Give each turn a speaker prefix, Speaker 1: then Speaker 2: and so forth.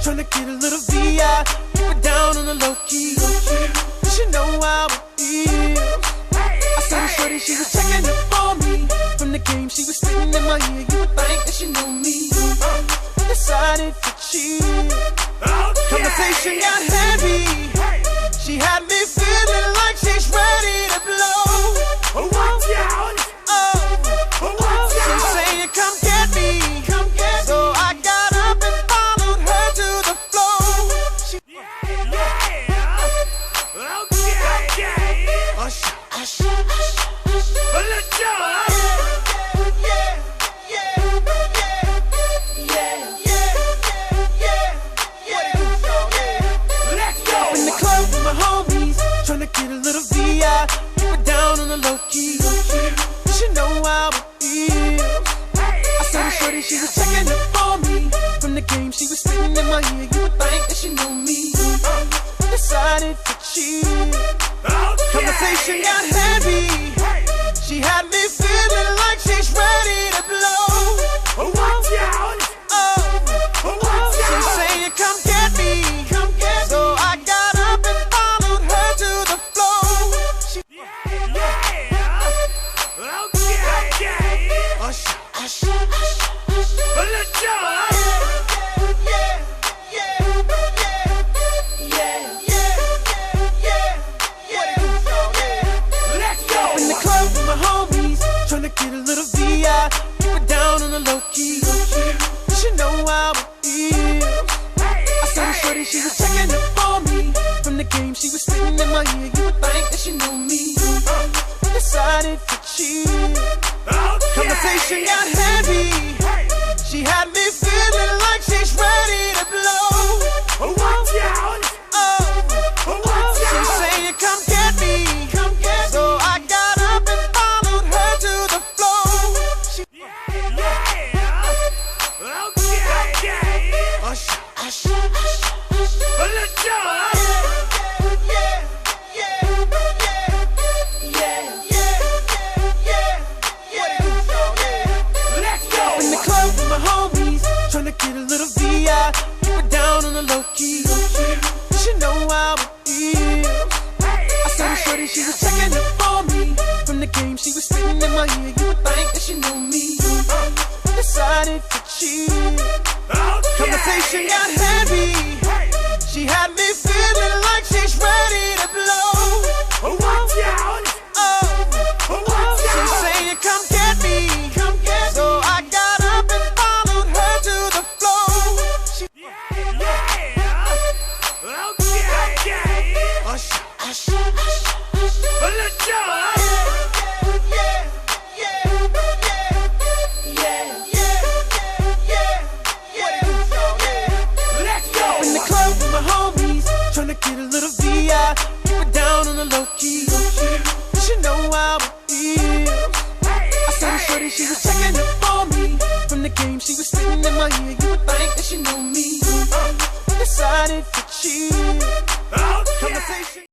Speaker 1: Tryna get a little VI, keep it down on the low key. She know how it feels. I saw the shorty, she was checking up on me. From the game, she was spitting in my ear. You would think that she know me. Decided to cheat. Conversation got heavy. She had me feeling like she's ready to blow. Watch out! She's saying, come get me. So I got up and followed her to the floor. She in the club with my homies, tryna get a little VI, keep it down on the low key. She know how it feels. I saw the shorty, she was checking up on me. From the game, she was spitting in my ear. You would think that she know me. Decided to cheat. Conversation got heavy. She had me feeling like she's ready to blow. Watch out! She's saying, come get me. So I got up and followed her to the floor. She in the club with my homies, tryna get a little VI, keep it down on the low key. She know how it feels. I saw the shorty, she was checking up on me. From the game, she was spitting in my ear. You would think that she know me. Decided to cheat. Conversation got heavy. She had me feeling like she's ready to blow. Watch out! She's saying, come get me. So I got up and followed her to the floor. In the club with my homies, tryna get a little VI, keep it down on the low key. She know how it feels. I saw the shorty, she was checking up on me. From the game, she was spitting in my ear. You would think that she know me. Decided to cheat. Conversation got heavy. She had me feeling like she's ready to blow. Watch out! She's saying, come get me. So I got up and followed her to the floor. In the club with my homies, tryna get a little VI, keep it down on the low key. She know how it feels. I saw the shorty, she was checking up on me. From the game, she was spitting in my ear.